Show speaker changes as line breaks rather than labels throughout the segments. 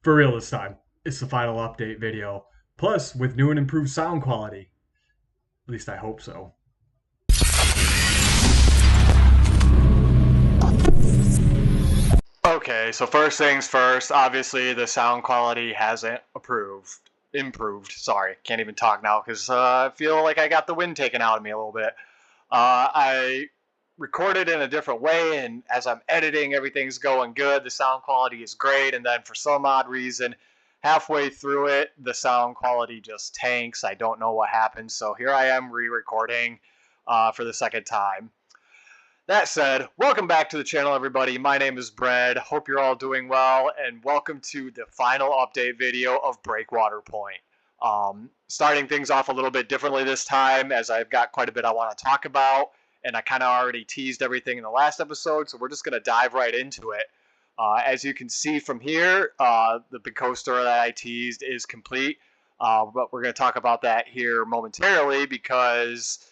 For real this time, it's the final update video, plus with new and improved sound quality. At least I hope so.
Okay, so first things first, obviously the sound quality hasn't improved. Sorry, can't even talk now because I feel like I got the wind taken out of me a little bit. I recorded in a different way, and as I'm editing, everything's going good. The sound quality is great, and then for some odd reason, halfway through it, the sound quality just tanks. I don't know what happened, so here I am re-recording for the second time. That said, welcome back to the channel, everybody. My name is Brad. Hope you're all doing well, and welcome to the final update video of Breakwater Point. Starting things off a little bit differently this time, as I've got quite a bit I want to talk about, and I kind of already teased everything in the last episode, so we're just going to dive right into it. As you can see from here, the big coaster that I teased is complete, but we're going to talk about that here momentarily because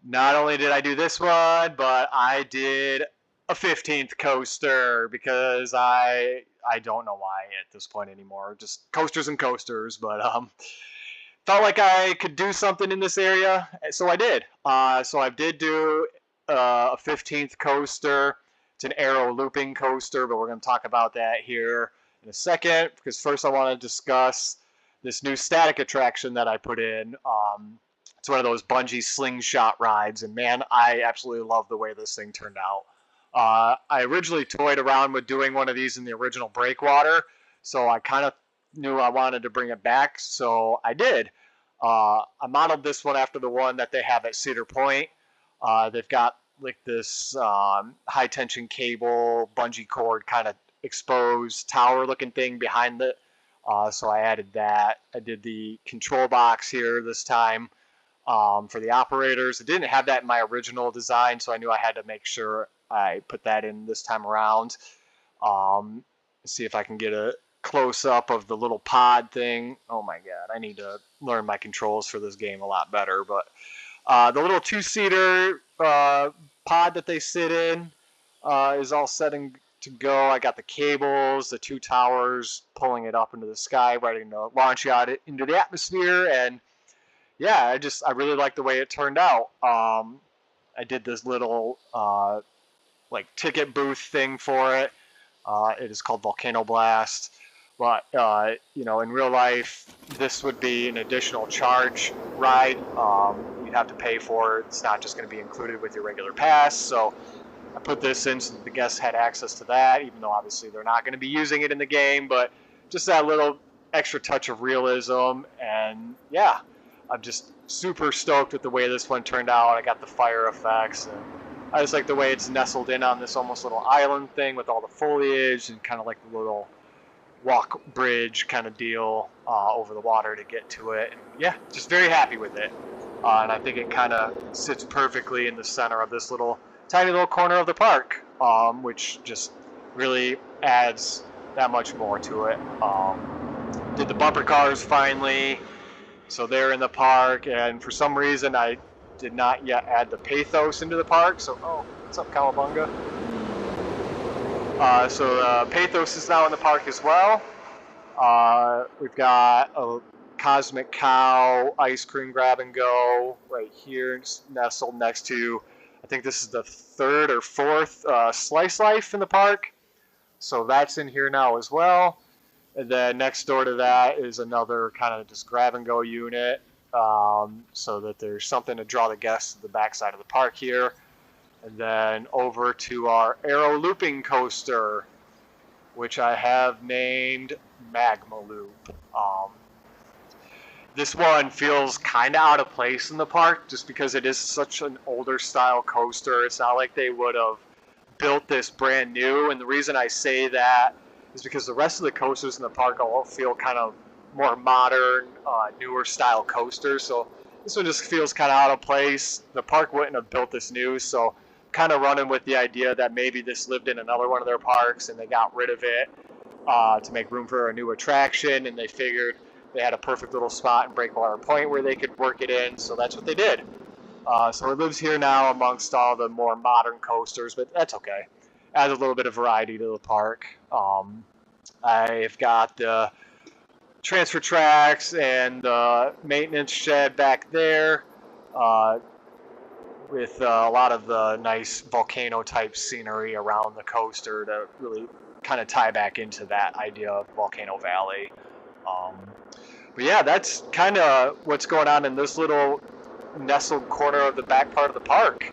not only did I do this one, but I did a 15th coaster because I don't know why at this point anymore. Just coasters and coasters, but felt like I could do something in this area, so I did. So I did do a 15th coaster. It's an aero looping coaster, but we're going to talk about that here in a second because first I want to discuss this new static attraction that I put in. It's one of those bungee slingshot rides, and man, I absolutely love the way this thing turned out. I originally toyed around with doing one of these in the original Breakwater, so I kind of knew I wanted to bring it back, so I did. I modeled this one after the one that they have at Cedar Point. They've got like this high tension cable, bungee cord kind of exposed tower looking thing behind it. So I added that. I did the control box here this time. For the operators. I didn't have that in my original design, so I knew I had to make sure I put that in this time around. See if I can get a close-up of the little pod thing. Oh my god, I need to learn my controls for this game a lot better. But the little two-seater pod that they sit in is all setting to go. I got the cables, the two towers pulling it up into the sky, ready to launch out into the atmosphere, and yeah, I really like the way it turned out. I did this little like ticket booth thing for it. It is called Volcano Blast. But you know, in real life, this would be an additional charge ride. You'd have to pay for it. It's not just going to be included with your regular pass. So I put this in so that the guests had access to that, even though obviously they're not going to be using it in the game. But just that little extra touch of realism, and yeah. I'm just super stoked with the way this one turned out. I got the fire effects, and I just like the way it's nestled in on this almost little island thing with all the foliage and kind of like the little walk bridge kind of deal over the water to get to it. And yeah, just very happy with it. And I think it kind of sits perfectly in the center of this little tiny little corner of the park, which just really adds that much more to it. Did the bumper cars finally. So they're in the park, and for some reason I did not yet add the pathos into the park. So, oh, what's up, Cowabunga? So pathos is now in the park as well. We've got a Cosmic Cow ice cream grab and go right here, nestled next to, I think this is the third or fourth Slice Life in the park. So that's in here now as well. And then next door to that is another kind of just grab and go unit, so that there's something to draw the guests to the backside of the park here. And then over to our aero looping coaster, which I have named Magma Loop. This one feels kind of out of place in the park just because it is such an older style coaster. It's not like they would have built this brand new, and the reason I say that is because the rest of the coasters in the park all feel kind of more modern, newer style coasters. So this one just feels kind of out of place. The park wouldn't have built this new, so kind of running with the idea that maybe this lived in another one of their parks and they got rid of it to make room for a new attraction, and they figured they had a perfect little spot in Breakwater Point where they could work it in, so that's what they did. So it lives here now amongst all the more modern coasters, but that's okay. Adds a little bit of variety to the park. I've got the transfer tracks and the maintenance shed back there, with a lot of the nice volcano type scenery around the coaster to really kind of tie back into that idea of Volcano Valley. Um, but yeah, that's kind of what's going on in this little nestled corner of the back part of the park.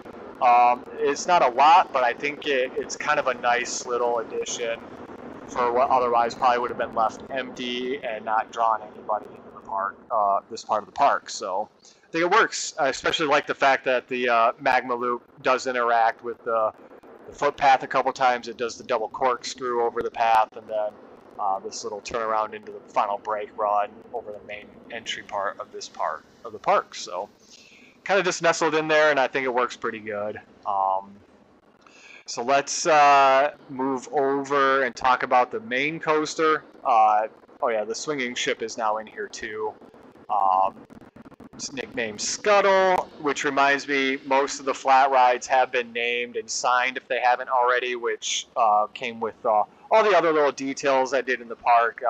It's not a lot, but I think it's kind of a nice little addition for what otherwise probably would have been left empty and not drawn anybody into the park, this part of the park. So I think it works. I especially like the fact that the magma loop does interact with the footpath a couple times. It does the double corkscrew over the path, and then this little turnaround into the final brake run over the main entry part of this part of the park. So kind of just nestled in there, and I think it works pretty good. So let's move over and talk about the main coaster. Oh yeah, the swinging ship is now in here too. It's nicknamed Scuttle, which reminds me most of the flat rides have been named and signed if they haven't already, which came with all the other little details I did in the park.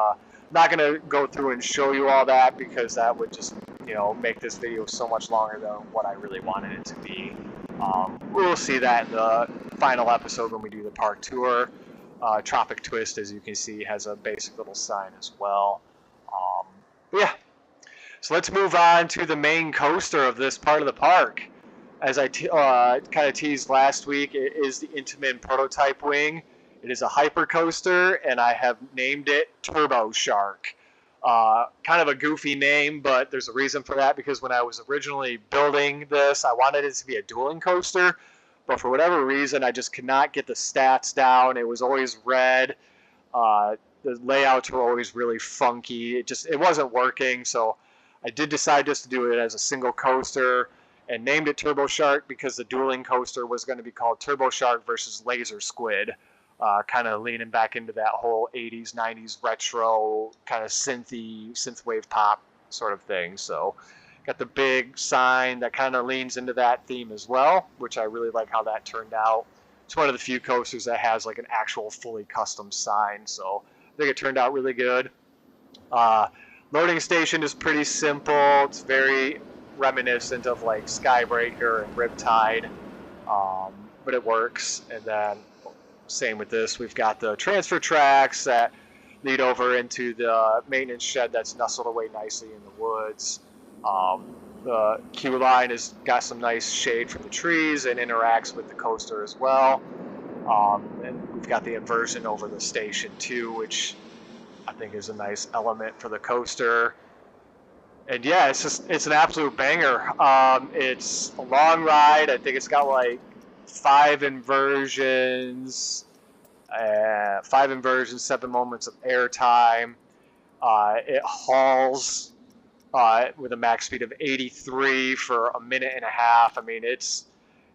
Not going to go through and show you all that because that would just make this video so much longer than what I really wanted it to be. We'll see that in the final episode when we do the park tour. Tropic Twist, as you can see, has a basic little sign as well. But yeah, so let's move on to the main coaster of this part of the park. As I kind of teased last week, it is the Intamin Prototype Wing. It is a hyper coaster, and I have named it Turbo Shark. Kind of a goofy name, but there's a reason for that, because when I was originally building this, I wanted it to be a dueling coaster, but for whatever reason, I just could not get the stats down. It was always red. The layouts were always really funky. It wasn't working, so I did decide just to do it as a single coaster and named it Turbo Shark because the dueling coaster was going to be called Turbo Shark versus Laser Squid. Kind of leaning back into that whole 80s, 90s retro kind of synthwave pop sort of thing. So got the big sign that kind of leans into that theme as well, which I really like how that turned out. It's one of the few coasters that has like an actual fully custom sign, so I think it turned out really good. Loading station is pretty simple. It's very reminiscent of like Skybreaker and Riptide, but it works. And then same with this. We've got the transfer tracks that lead over into the maintenance shed that's nestled away nicely in the woods. The queue line has got some nice shade from the trees and interacts with the coaster as well. And we've got the inversion over the station too, which I think is a nice element for the coaster. And yeah, it's an absolute banger. It's a long ride. I think it's got like 5 inversions, 7 moments of airtime. It hauls with a max speed of 83 for a minute and a half. I mean, it's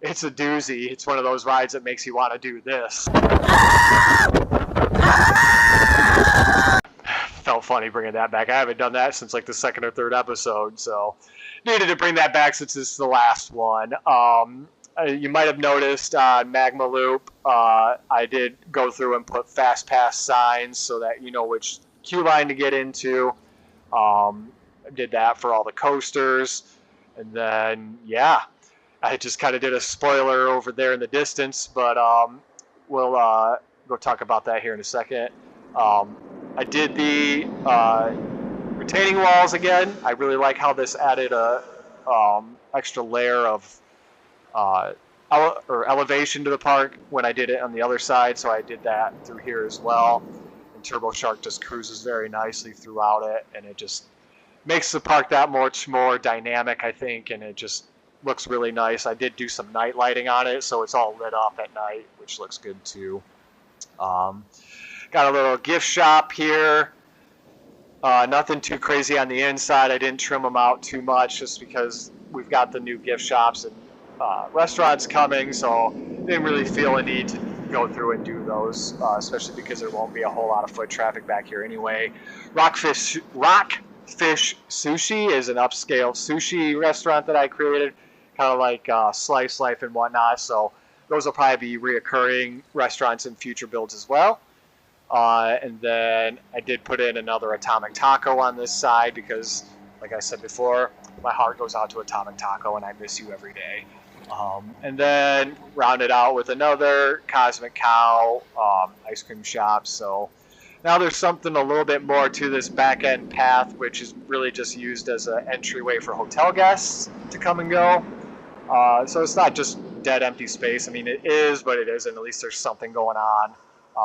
a doozy. It's one of those rides that makes you want to do this. Felt funny bringing that back. I haven't done that since like the 2nd or 3rd episode, so needed to bring that back since this is the last one. You might have noticed on Magma Loop, I did go through and put fast pass signs so that you know which queue line to get into. I did that for all the coasters. And then, yeah, I just kind of did a spoiler over there in the distance, but we'll go talk about that here in a second. I did the retaining walls again. I really like how this added a extra layer of elevation to the park when I did it on the other side, so I did that through here as well. And Turbo Shark just cruises very nicely throughout it, and it just makes the park that much more dynamic, I think, and it just looks really nice. I did do some night lighting on it, so it's all lit up at night, which looks good too. Got a little gift shop here. Nothing too crazy on the inside. I didn't trim them out too much just because we've got the new gift shops and restaurants coming, so didn't really feel a need to go through and do those, especially because there won't be a whole lot of foot traffic back here anyway. Rockfish Sushi is an upscale sushi restaurant that I created, kind of like Slice Life and whatnot, so those will probably be reoccurring restaurants in future builds as well. And then I did put in another Atomic Taco on this side because, like I said before, my heart goes out to Atomic Taco and I miss you every day. And then rounded out with another Cosmic Cow ice cream shop. So now there's something a little bit more to this back end path, which is really just used as an entryway for hotel guests to come and go. So it's not just dead empty space. I mean, it is, but it isn't. At least there's something going on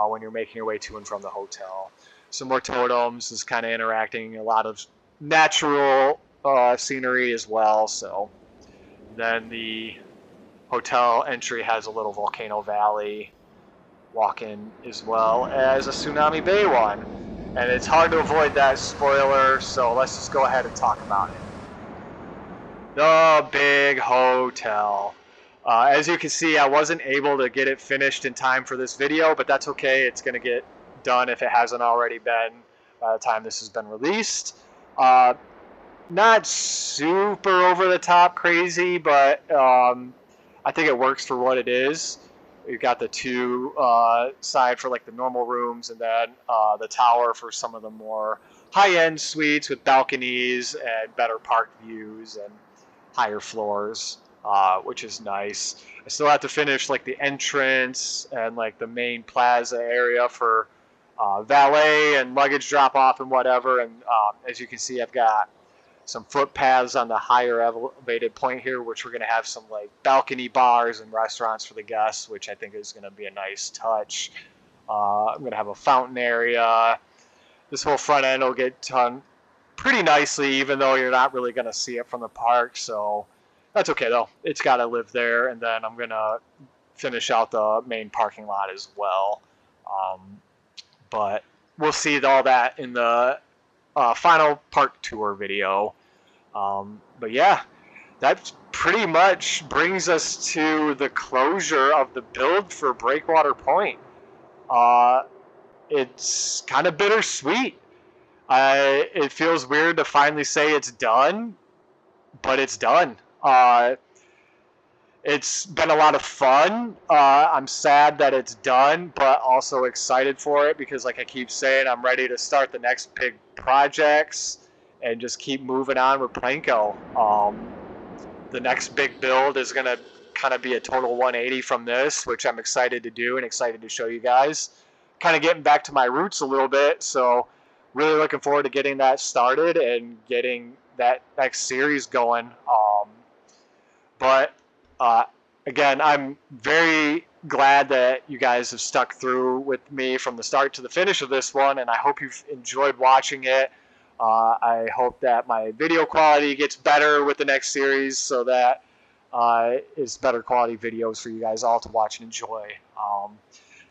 when you're making your way to and from the hotel. Some more totems, is kind of interacting, a lot of natural scenery as well. So then the hotel entry has a little volcano valley walk-in as well as a Tsunami Bay one. And it's hard to avoid that spoiler, so let's just go ahead and talk about it. The big hotel. As you can see, I wasn't able to get it finished in time for this video, but that's okay. It's going to get done if it hasn't already been by the time this has been released. Not super over the top crazy, but I think it works for what it is. We've got the two side for like the normal rooms, and then the tower for some of the more high-end suites with balconies and better park views and higher floors, which is nice. I still have to finish like the entrance and like the main plaza area for valet and luggage drop off and whatever. And as you can see, I've got some footpaths on the higher elevated point here, which we're going to have some like balcony bars and restaurants for the guests, which I think is going to be a nice touch. I'm going to have a fountain area. This whole front end will get done pretty nicely, even though you're not really going to see it from the park. So that's okay though. It's got to live there. And then I'm going to finish out the main parking lot as well. But we'll see all that in the final park tour video. But yeah, that pretty much brings us to the closure of the build for Breakwater Point. It's kind of bittersweet. It feels weird to finally say it's done, but it's done. It's been a lot of fun. I'm sad that it's done, but also excited for it because, like I keep saying, I'm ready to start the next big projects and just keep moving on with Planko. The next big build is going to kind of be a total 180 from this, which I'm excited to do and excited to show you guys. Kind of getting back to my roots a little bit, so really looking forward to getting that started and getting that next series going. But again, I'm very glad that you guys have stuck through with me from the start to the finish of this one, and I hope you've enjoyed watching it. I hope that my video quality gets better with the next series so that it's better quality videos for you guys all to watch and enjoy.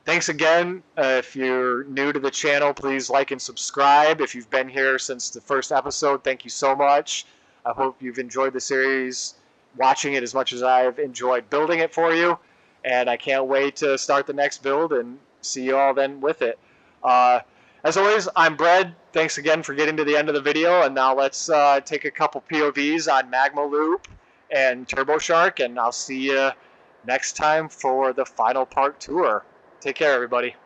Thanks again. If you're new to the channel, please like and subscribe. If you've been here since the first episode, thank you so much. I hope you've enjoyed the series, watching it as much as I've enjoyed building it for you. And I can't wait to start the next build and see you all then with it. As always, I'm Brad. Thanks again for getting to the end of the video. And now let's take a couple POVs on Magma Loop and Turbo Shark. And I'll see you next time for the final part tour. Take care, everybody.